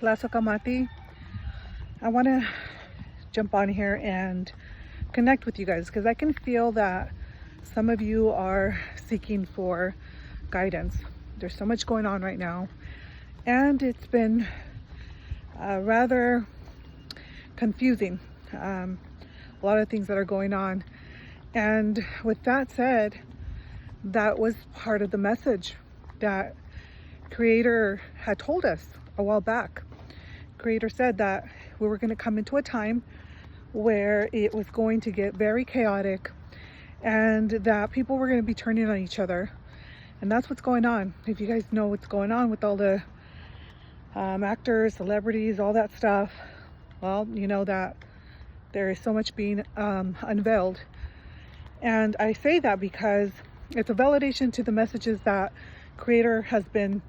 Lasso Kamati. I want to jump on here and connect with you guys because I can feel that some of you are seeking for guidance. There's so much going on right now, and it's been rather confusing. A lot of things that are going on. And with that said, that was part of the message that Creator had told us a while back. Creator said that we were going to come into a time where it was going to get very chaotic and that people were going to be turning on each other. And that's what's going on. If you guys know what's going on with all the actors, celebrities, all that stuff, well, you know that there is so much being unveiled. And I say that because it's a validation to the messages that Creator has been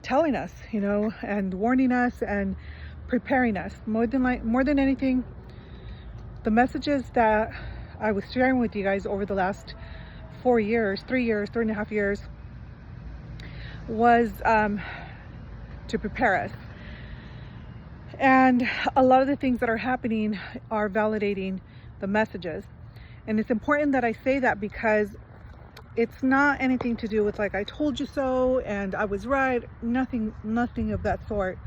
telling us, and warning us and preparing us. More than anything, the messages that I was sharing with you guys over the last 3 years, 3.5 years, was to prepare us. And a lot of the things that are happening are validating the messages. And it's important that I say that because it's not anything to do with like I told you so and I was right. Nothing of that sort.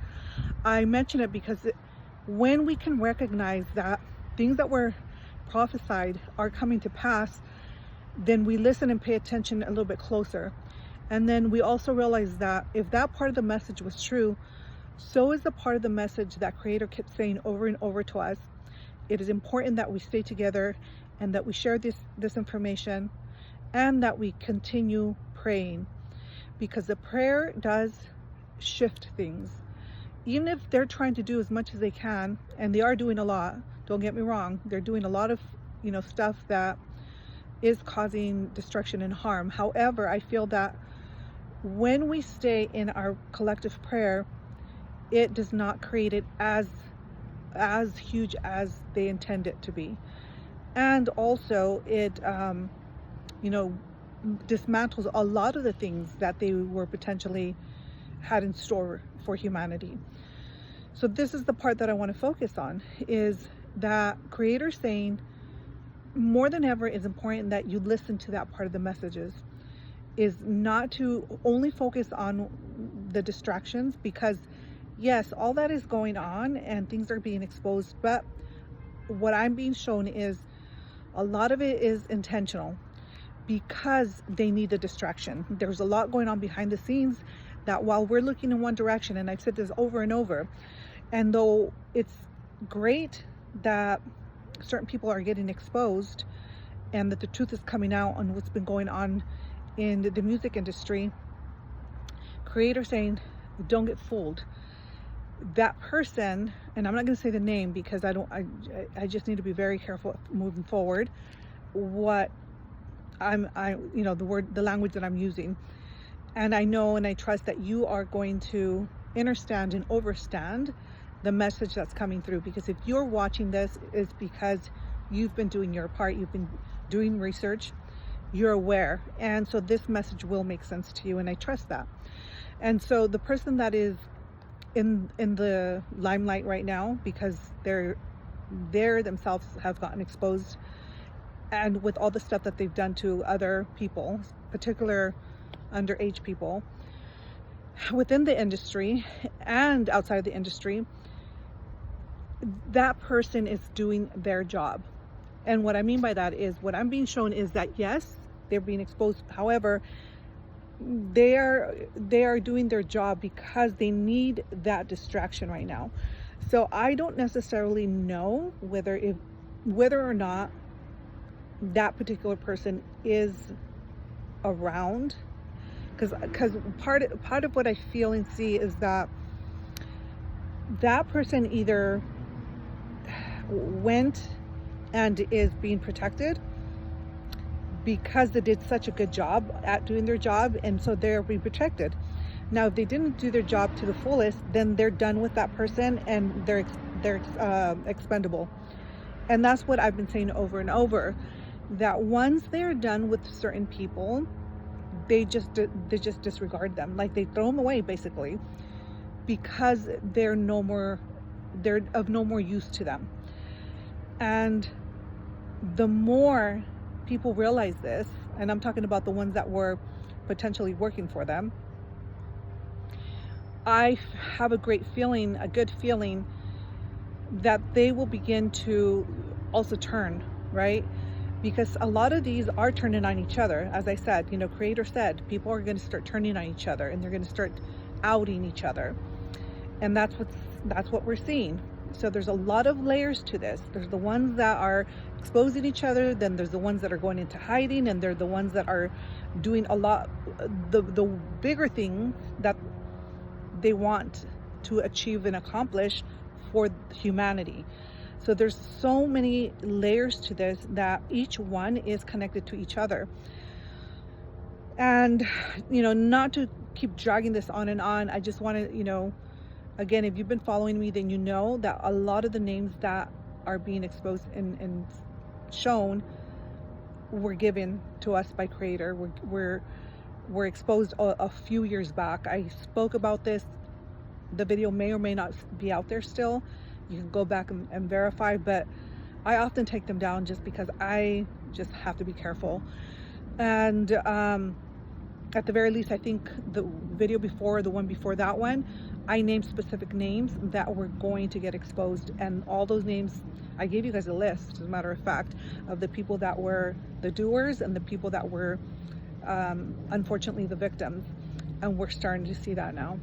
I mention it because when we can recognize that things that were prophesied are coming to pass, then we listen and pay attention a little bit closer. And then we also realize that if that part of the message was true, so is the part of the message that Creator kept saying over and over to us. It is important that we stay together and that we share this information and that we continue praying, because the prayer does shift things. Even if they're trying to do as much as they can, and they are doing a lot, don't get me wrong, they're doing a lot of stuff that is causing destruction and harm. However, I feel that when we stay in our collective prayer, it does not create it as huge as they intend it to be. And also it dismantles a lot of the things that they were potentially had in store for humanity. So this is the part that I want to focus on, is that Creator saying more than ever is important that you listen to that part of the messages, is not to only focus on the distractions, because yes, all that is going on and things are being exposed, but what I'm being shown is a lot of it is intentional because they need the distraction. There's a lot going on behind the scenes that while we're looking in one direction, and I've said this over and over, and though it's great that certain people are getting exposed and that the truth is coming out on what's been going on in the music industry, Creator saying, don't get fooled. That person, and I'm not going to say the name because I just need to be very careful moving forward what the language that I'm using. And I know and I trust that you are going to understand and overstand the message that's coming through, because if you're watching this, it's because you've been doing your part, you've been doing research, you're aware, and so this message will make sense to you, and I trust that. And so the person that is in the limelight right now, because they're themselves have gotten exposed, and with all the stuff that they've done to other people, particular underage people within the industry and outside the industry, that person is doing their job. And what I mean by that is, what I'm being shown is that yes, they're being exposed, however, they are doing their job because they need that distraction right now. So I don't necessarily know whether or not that particular person is around, because part of what I feel and see is that person either went and is being protected because they did such a good job at doing their job, and so they're being protected. Now, if they didn't do their job to the fullest, then they're done with that person and they're expendable. And that's what I've been saying over and over, that once they're done with certain people, they just disregard them, like they throw them away basically. because they're of no more use to them. And the more people realize this, and I'm talking about the ones that were potentially working for them, I have a good feeling that they will begin to also turn, right? Because a lot of these are turning on each other. As I said, Creator said, people are going to start turning on each other, and they're going to start outing each other. And that's what we're seeing. So there's a lot of layers to this. There's the ones that are exposing each other, then there's the ones that are going into hiding, and they're the ones that are doing a lot, the bigger thing that they want to achieve and accomplish for humanity. So there's so many layers to this that each one is connected to each other. And, not to keep dragging this on and on, I just want to, again, if you've been following me, then you know that a lot of the names that are being exposed and shown were given to us by Creator. Were exposed a few years back. I spoke about this. The video may or may not be out there still. You can go back and verify, but I often take them down just because I just have to be careful. And at the very least, I think the video before, the one before that one, I named specific names that were going to get exposed, and all those names, I gave you guys a list, as a matter of fact, of the people that were the doers and the people that were unfortunately the victims. And we're starting to see that now.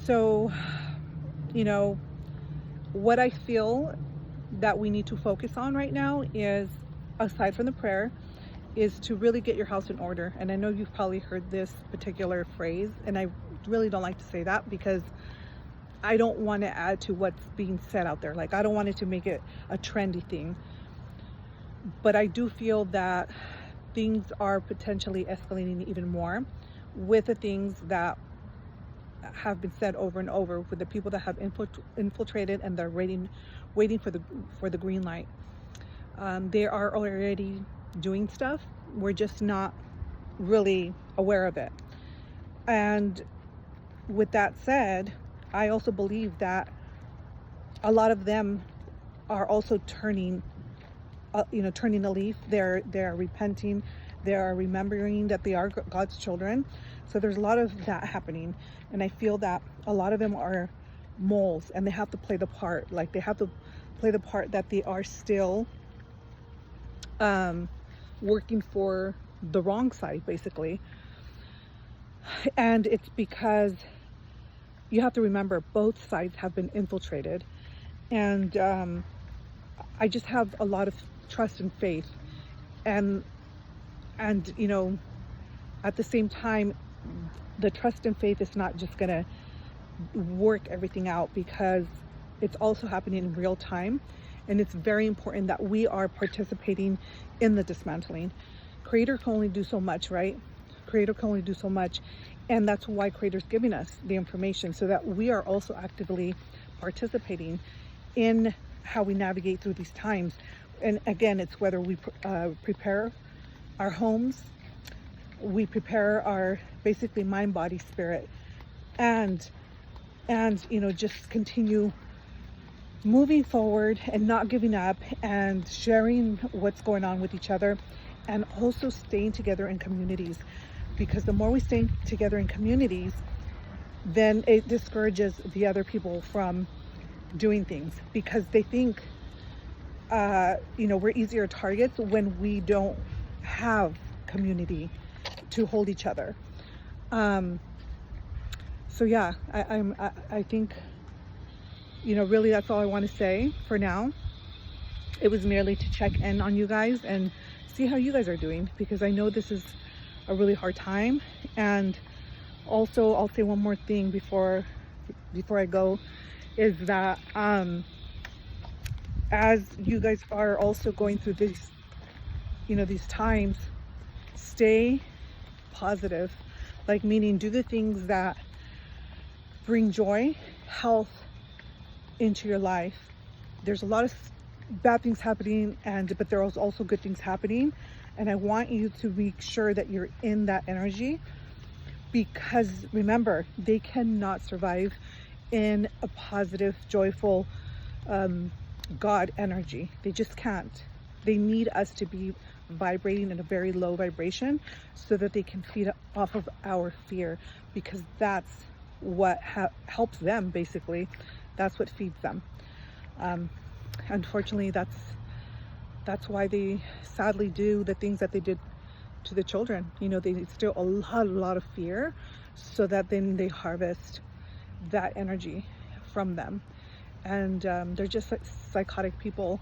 So, what I feel that we need to focus on right now is, aside from the prayer, is to really get your house in order. And I know you've probably heard this particular phrase, and I really don't like to say that because I don't want to add to what's being said out there. Like, I don't want it to make it a trendy thing. But I do feel that things are potentially escalating even more with the things that have been said over and over, with the people that have infiltrated and they're waiting for the green light. They are already doing stuff. We're just not really aware of it. And with that said, I also believe that a lot of them are also turning a leaf. They're repenting. They are remembering that they are God's children. So there's a lot of that happening. And I feel that a lot of them are moles, and they have to play the part. Like, they have to play the part that they are still working for the wrong side, basically. And it's because you have to remember both sides have been infiltrated. And I just have a lot of trust and faith. And at the same time, the trust and faith is not just gonna work everything out, because it's also happening in real time. And it's very important that we are participating in the dismantling. Creator can only do so much, right? Creator can only do so much. And that's why Creator's giving us the information, so that we are also actively participating in how we navigate through these times. And again, it's whether we prepare our homes, we prepare our basically mind, body, spirit, and just continue moving forward and not giving up, and sharing what's going on with each other, and also staying together in communities. Because the more we stay together in communities, then it discourages the other people from doing things, because they think we're easier targets when we don't have community to hold each other. So yeah, I think, really that's all I want to say for now. It was merely to check in on you guys and see how you guys are doing, because I know this is a really hard time. And also, I'll say one more thing before I go, is that as you guys are also going through these times, stay positive. Like, meaning, do the things that bring joy, health into your life. There's a lot of bad things happening, but there are also good things happening. And I want you to make sure that you're in that energy, because remember, they cannot survive in a positive, joyful God energy. They just can't. They need us to be vibrating in a very low vibration so that they can feed off of our fear, because that's what helps them, basically. That's what feeds them. Unfortunately, that's why they sadly do the things that they did to the children. You know, they instill a lot of fear so that then they harvest that energy from them. And they're just like psychotic people,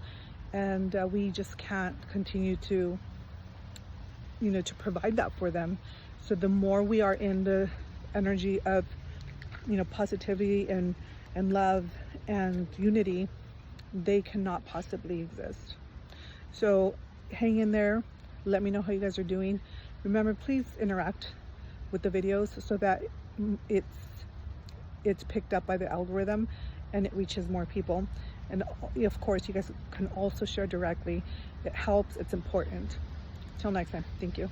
and we just can't continue to, you know, to provide that for them. So the more we are in the energy of, you know, positivity and love and unity, they cannot possibly exist. So hang in there. Let me know how you guys are doing. Remember, please interact with the videos so that it's picked up by the algorithm and it reaches more people. And of course, you guys can also share directly. It helps. It's important. Till next time. Thank you.